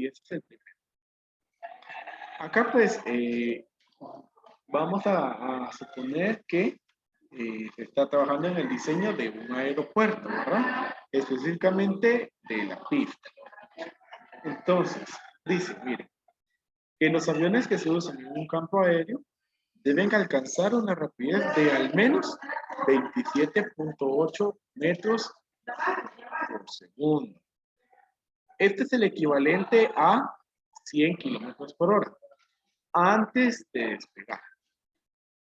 ese es el primero. Acá pues vamos a suponer que se está trabajando en el diseño de un aeropuerto, ¿verdad? Específicamente de la pista. Entonces, dice, miren, que los aviones que se usan en un campo aéreo deben alcanzar una rapidez de al menos 27.8 metros por segundo. Este es el equivalente a 100 kilómetros por hora antes de despegar.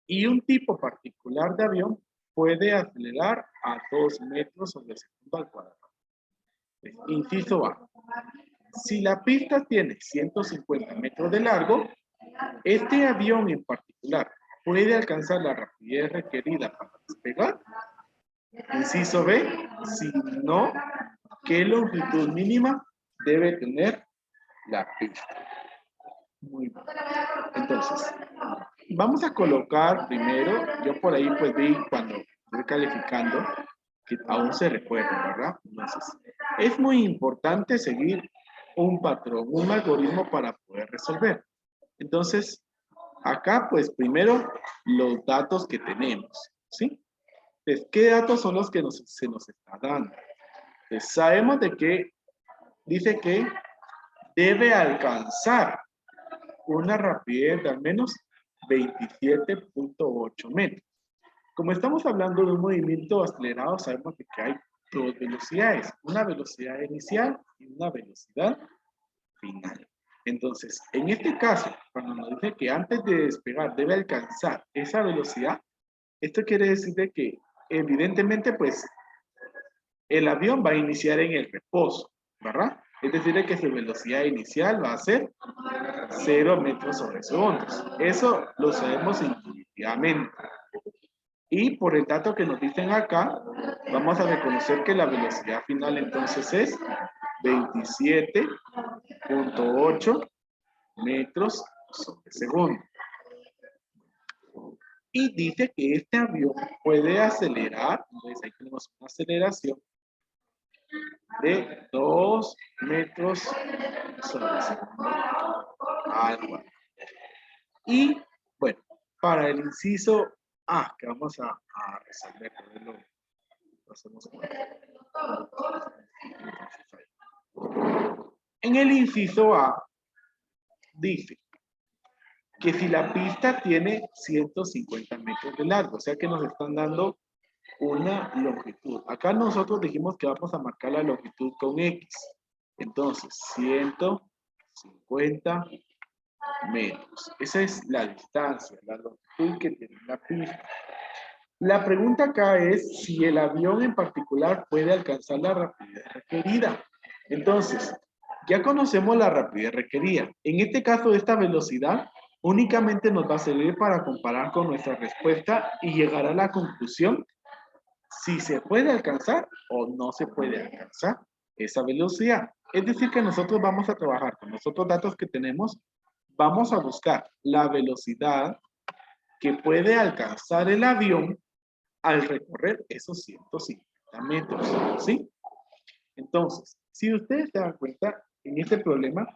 Y un tipo particular de avión puede acelerar a 2 metros sobre segundo al cuadrado. Inciso A. Si la pista tiene 150 metros de largo, este avión en particular puede alcanzar la rapidez requerida para despegar. Inciso B. Si no, ¿qué longitud mínima debe tener la pista? Muy bien. Entonces, vamos a colocar primero, yo por ahí pues vi cuando estoy calificando, que aún se recuerda, ¿verdad? Entonces, es muy importante seguir un patrón, un algoritmo para poder resolver. Entonces, acá pues primero los datos que tenemos, ¿sí? Entonces, ¿qué datos son los que se nos está dando? Entonces, sabemos de que dice que debe alcanzar una rapidez de al menos 27.8 metros. Como estamos hablando de un movimiento acelerado, sabemos que hay dos velocidades, una velocidad inicial y una velocidad final. Entonces, en este caso, cuando nos dice que antes de despegar debe alcanzar esa velocidad, esto quiere decir de que evidentemente pues el avión va a iniciar en el reposo, ¿verdad? Es decir, de que su velocidad inicial va a ser 0 metros sobre segundos. Eso lo sabemos intuitivamente. Y por el dato que nos dicen acá, vamos a reconocer que la velocidad final entonces es 27.8 metros sobre segundo. Y dice que este avión puede acelerar, entonces ahí tenemos una aceleración de 2 metros sobre segundo al cuadrado. Y bueno, para el inciso A, que vamos a resolver, lo hacemos en el inciso A, dice que si la pista tiene 150 metros de largo, o sea que nos están dando una longitud. Acá nosotros dijimos que vamos a marcar la longitud con X. Entonces, 150 metros. Esa es la distancia, la longitud que tiene la pista. La pregunta acá es si el avión en particular puede alcanzar la rapidez requerida. Entonces, ya conocemos la rapidez requerida. En este caso, esta velocidad únicamente nos va a servir para comparar con nuestra respuesta y llegar a la conclusión si se puede alcanzar o no se puede alcanzar esa velocidad. Es decir, que nosotros vamos a trabajar con los otros datos que tenemos, vamos a buscar la velocidad que puede alcanzar el avión al recorrer esos 150 metros, ¿sí? Entonces, si ustedes se dan cuenta, en este problema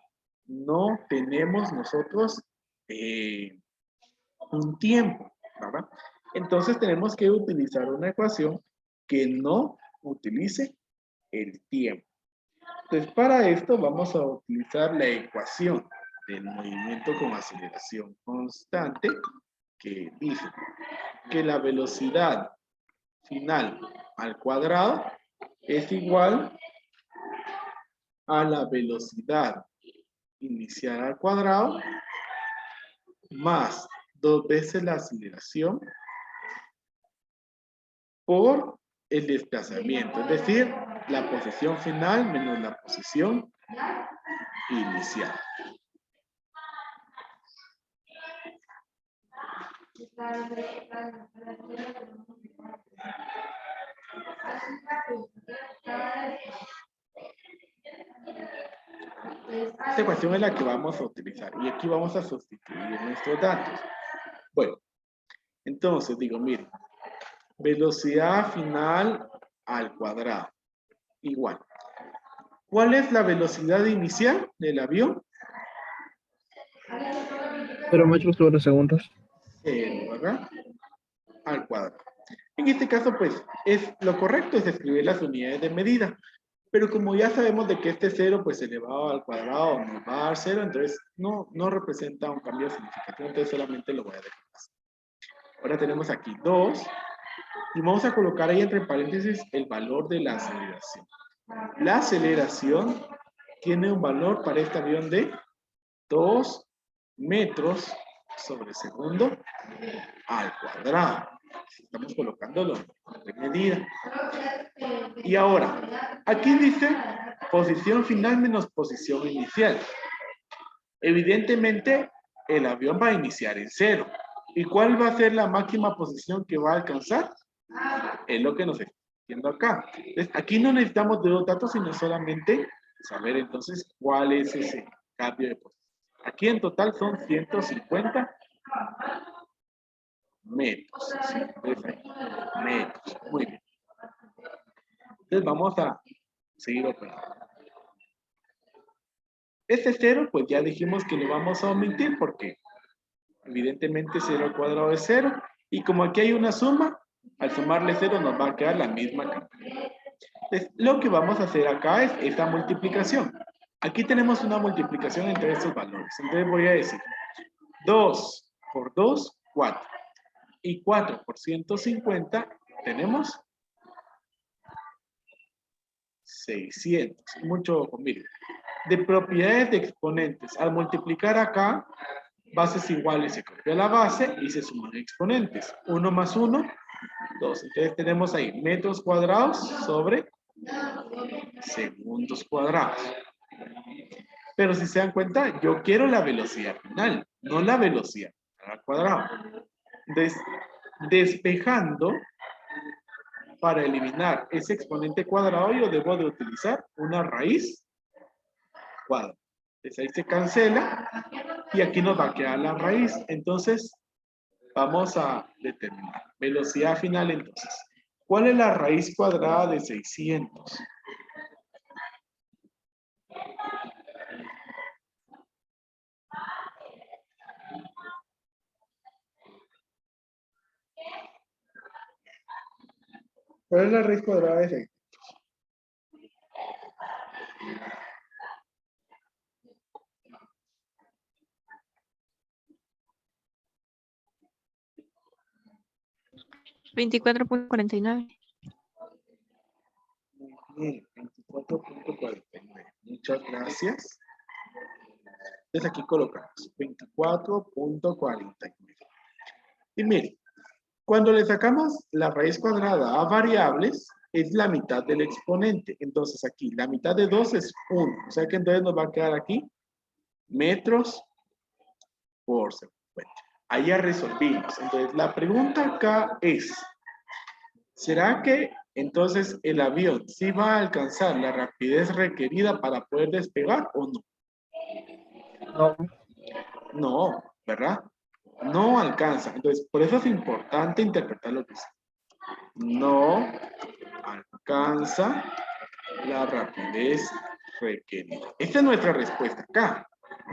no tenemos nosotros un tiempo, ¿verdad? Entonces tenemos que utilizar una ecuación que no utilice el tiempo. Entonces, para esto vamos a utilizar la ecuación del movimiento con aceleración constante, que dice que la velocidad final al cuadrado es igual a la velocidad inicial al cuadrado más 2 veces la aceleración por el desplazamiento, es decir, la posición final menos la posición inicial. Esta ecuación es la que vamos a utilizar y aquí vamos a sustituir nuestros datos. Bueno, entonces digo, miren, velocidad final al cuadrado igual. ¿Cuál es la velocidad inicial del avión? 0 metros sobre segundos. ¿Verdad? Al cuadrado. En este caso, pues, lo correcto es escribir las unidades de medida. Pero como ya sabemos de que este 0, pues elevado al cuadrado nos va a dar 0, entonces no representa un cambio significativo, entonces solamente lo voy a dejar así. Ahora tenemos aquí 2, y vamos a colocar ahí entre paréntesis el valor de la aceleración. La aceleración tiene un valor para este avión de 2 metros sobre segundo al cuadrado. Estamos colocándolo de medida. Y ahora, aquí dice posición final menos posición inicial. Evidentemente, el avión va a iniciar en 0. ¿Y cuál va a ser la máxima posición que va a alcanzar? Es lo que nos está diciendo acá. Entonces, aquí no necesitamos de dos datos, sino solamente saber entonces cuál es ese cambio de posición. Aquí en total son 150 metros. ¿Sí? Entonces, ahí, metros. Muy bien. Entonces vamos a seguir operando. Este 0, pues ya dijimos que lo vamos a omitir porque evidentemente 0 al cuadrado es 0. Y como aquí hay una suma, al sumarle 0 nos va a quedar la misma cantidad. Entonces, lo que vamos a hacer acá es esta multiplicación. Aquí tenemos una multiplicación entre estos valores. Entonces voy a decir 2 por 2, 4. Y 4 por 150 tenemos 600. Mucho ojo, miren. De propiedades de exponentes. Al multiplicar acá, bases iguales se copia la base y se suman exponentes. 1 más 1, 2. Entonces tenemos ahí metros cuadrados sobre segundos cuadrados. Pero si se dan cuenta, yo quiero la velocidad final, no la velocidad al cuadrado. Entonces, despejando, para eliminar ese exponente cuadrado, yo debo de utilizar una raíz cuadrada. Entonces ahí se cancela y aquí nos va a quedar la raíz. Entonces, vamos a determinar velocidad final entonces. ¿Cuál es la raíz cuadrada de 600? ¿Cuál es la raíz cuadrada de 600? $24.49. Bien, 24.49. Muchas gracias. Entonces aquí colocamos 24.49. Y miren, cuando le sacamos la raíz cuadrada a variables, es la mitad del exponente. Entonces aquí, la mitad de 2 es 1. O sea que entonces nos va a quedar aquí metros por segundo. Bueno, ahí ya resolvimos. Entonces la pregunta acá es, ¿será que entonces el avión sí va a alcanzar la rapidez requerida para poder despegar o no? No. No, ¿verdad? No alcanza. Entonces, por eso es importante interpretar lo que dice. No alcanza la rapidez requerida. Esta es nuestra respuesta acá.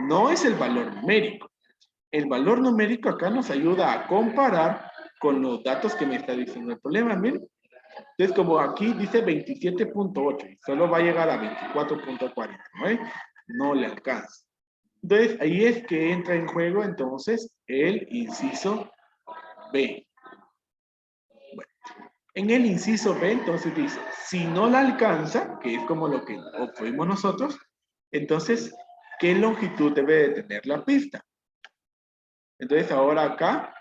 No es el valor numérico. El valor numérico acá nos ayuda a comparar con los datos que me está diciendo el problema. Miren. Entonces, como aquí dice 27.8 y solo va a llegar a 24.49, no le alcanza. Entonces, ahí es que entra en juego entonces el inciso B. Bueno, en el inciso B entonces dice, si no la alcanza, que es como lo que obtuvimos nosotros, entonces, ¿qué longitud debe de tener la pista? Entonces, ahora acá,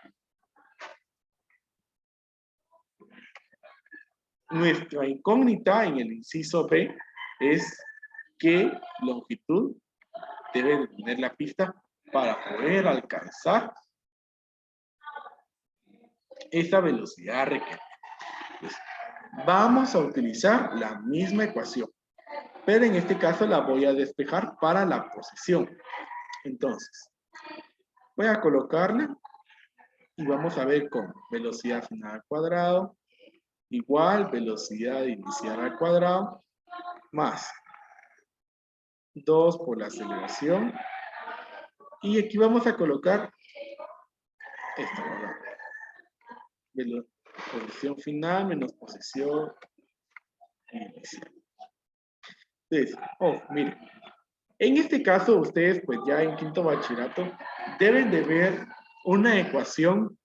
nuestra incógnita en el inciso B es qué longitud debe de tener la pista para poder alcanzar esa velocidad requerida. Entonces, vamos a utilizar la misma ecuación, pero en este caso la voy a despejar para la posición. Entonces, voy a colocarla y vamos a ver con velocidad final al cuadrado igual velocidad inicial al cuadrado más 2 por la aceleración. Y aquí vamos a colocar esto, ¿verdad? Posición final menos posición inicial. Entonces, miren. En este caso, ustedes, pues ya en quinto bachillerato, deben de ver una ecuación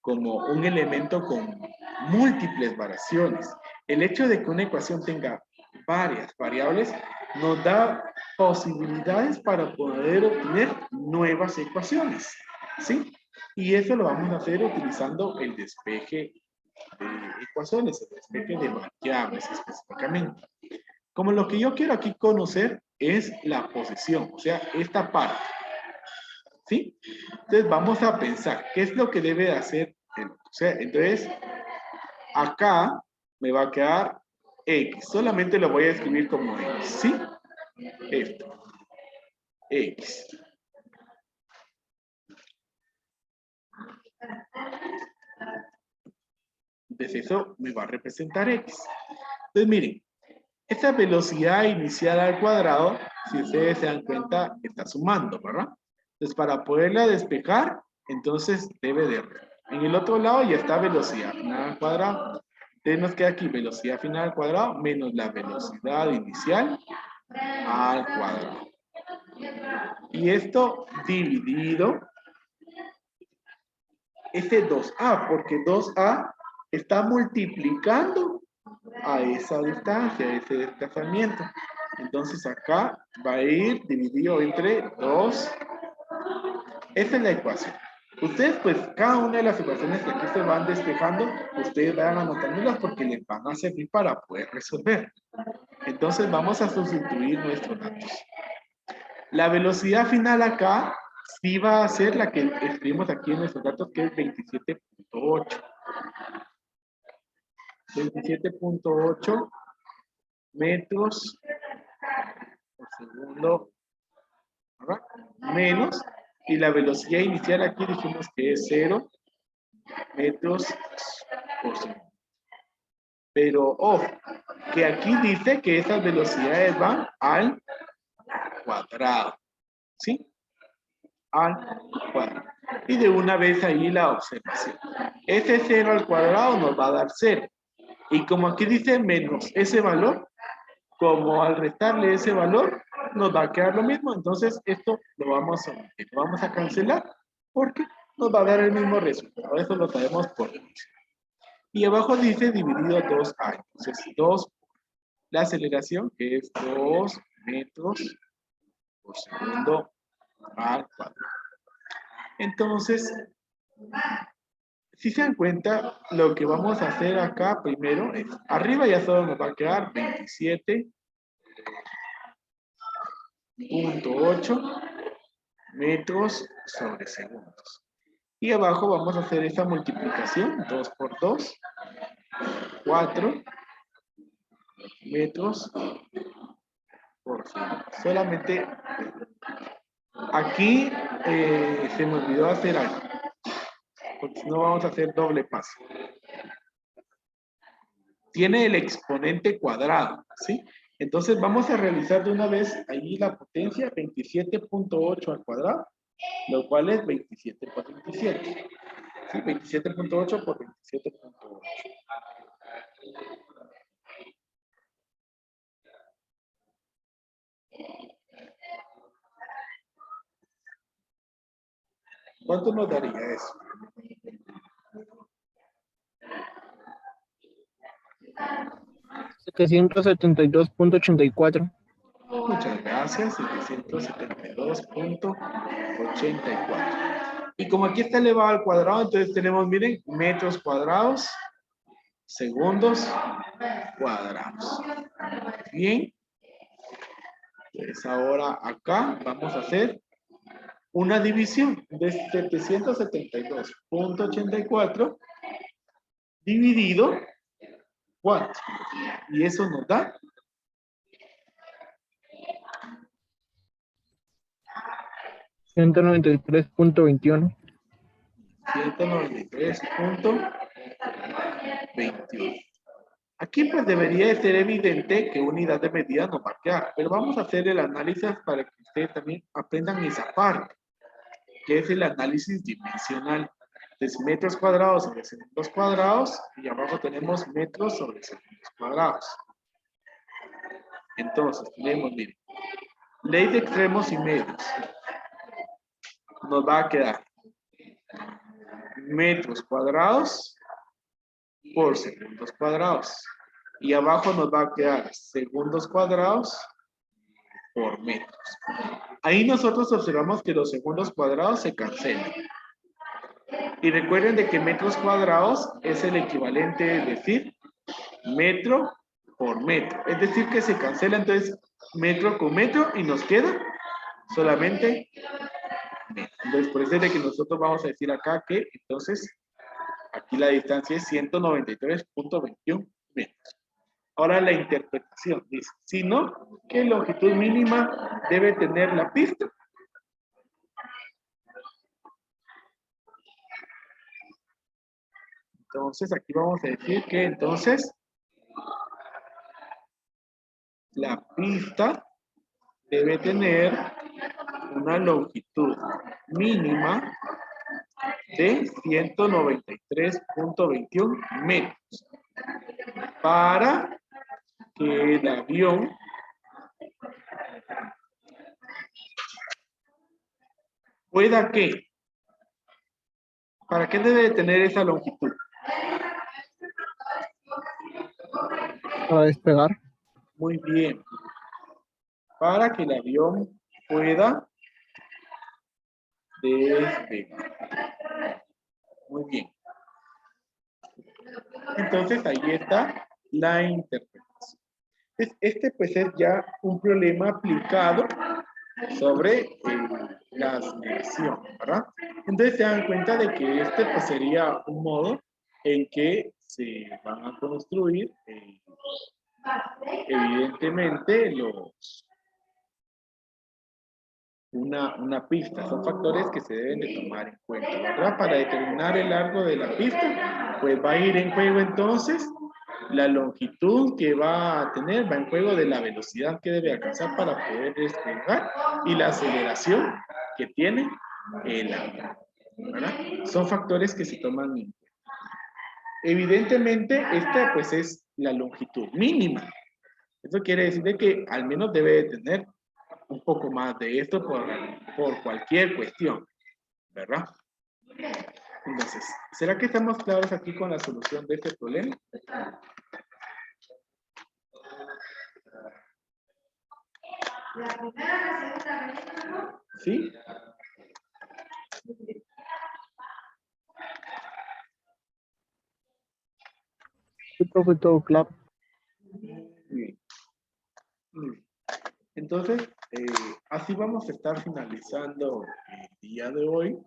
como un elemento con múltiples variaciones. El hecho de que una ecuación tenga varias variables nos da posibilidades para poder obtener nuevas ecuaciones, ¿sí? Y eso lo vamos a hacer utilizando el despeje de ecuaciones, el despeje de variables específicamente. Como lo que yo quiero aquí conocer es la posición, o sea, esta parte, ¿sí? Entonces vamos a pensar, ¿qué es lo que debe de hacer? O sea, entonces, acá me va a quedar X, solamente lo voy a escribir como X, ¿sí? Esto, X. Entonces eso me va a representar X. Entonces miren, esta velocidad inicial al cuadrado, si ustedes se dan cuenta, está sumando, ¿verdad? Entonces, para poderla despejar, entonces debe de... En el otro lado ya está velocidad final al cuadrado. Entonces nos queda aquí velocidad final al cuadrado menos la velocidad inicial al cuadrado. Y esto dividido, este 2a, porque 2a está multiplicando a esa distancia, a ese desplazamiento. Entonces acá va a ir dividido entre 2. Esta es la ecuación. Ustedes, pues, cada una de las ecuaciones que aquí se van despejando, ustedes vayan anotándolas porque les van a servir para poder resolver. Entonces vamos a sustituir nuestros datos. La velocidad final acá sí va a ser la que escribimos aquí en nuestros datos, que es 27.8. 27.8 metros por segundo, ¿verdad? Menos, y la velocidad inicial aquí dijimos que es 0 metros por segundo. Pero, que aquí dice que esas velocidades van al cuadrado, ¿sí? Al cuadrado. Y de una vez ahí la observación. Ese 0 al cuadrado nos va a dar 0. Y como aquí dice menos ese valor, como al restarle ese valor, nos va a quedar lo mismo. Entonces, esto lo vamos a cancelar porque nos va a dar el mismo resultado. Eso lo sabemos por función. Y abajo dice dividido 2a. Entonces, 2, la aceleración, que es 2 metros por segundo al cuadrado. Entonces, si se dan cuenta, lo que vamos a hacer acá primero es, arriba ya solo nos va a quedar 27.8 metros sobre segundos. Y abajo vamos a hacer esta multiplicación, 2 por 2, 4 metros por segundo. Solamente aquí se me olvidó hacer algo, porque si no vamos a hacer doble paso. Tiene el exponente cuadrado, ¿sí? Entonces vamos a realizar de una vez ahí la potencia, 27.8 al cuadrado, lo cual es 27 por 27. ¿Sí? 27.8 por 27.8. ¿Cuánto nos daría eso? $772.84. Muchas gracias, 772.84. Y como aquí está elevado al cuadrado, entonces tenemos, miren, metros cuadrados, segundos cuadrados. Bien. Entonces ahora acá vamos a hacer una división de 772.84 dividido 4. Y eso nos da 193.21. 193.21. Aquí pues debería de ser evidente que unidad de medida nos va a quedar, pero vamos a hacer el análisis para que ustedes también aprendan esa parte, que es el análisis dimensional. Entonces, metros cuadrados sobre segundos cuadrados, y abajo tenemos metros sobre segundos cuadrados. Entonces, tenemos, miren, ley de extremos y medios. Nos va a quedar metros cuadrados por segundos cuadrados. Y abajo nos va a quedar segundos cuadrados por metros. Ahí nosotros observamos que los segundos cuadrados se cancelan. Y recuerden de que metros cuadrados es el equivalente, es decir, metro por metro. Es decir, que se cancela entonces metro con metro y nos queda solamente metro. Entonces, por eso es de que nosotros vamos a decir acá que entonces aquí la distancia es 193.21 metros. Ahora la interpretación dice, si no, ¿qué longitud mínima debe tener la pista? Entonces aquí vamos a decir que entonces la pista debe tener una longitud mínima de 193.21 metros para que el avión pueda ¿qué? ¿Para qué debe de tener esa longitud? Para despegar. Muy bien. Para que el avión pueda despegar. Muy bien. Entonces ahí está la interpretación. Este pues es ya un problema aplicado sobre las mediciones, ¿verdad? Entonces se dan cuenta de que este pues sería un modo en que se van a construir evidentemente una pista. Son factores que se deben de tomar en cuenta, ¿verdad? Para determinar el largo de la pista, pues va a ir en juego entonces la longitud que va a tener, va en juego de la velocidad que debe alcanzar para poder despegar y la aceleración que tiene el avión, ¿verdad? Son factores que se toman en cuenta. Evidentemente, esta pues es la longitud mínima. Eso quiere decir de que al menos debe de tener un poco más de esto por cualquier cuestión, ¿verdad? Entonces, ¿será que estamos claros aquí con la solución de este problema? ¿Sí? Sí, profe, todo claro. Bien. Bien. Entonces, así vamos a estar finalizando el día de hoy.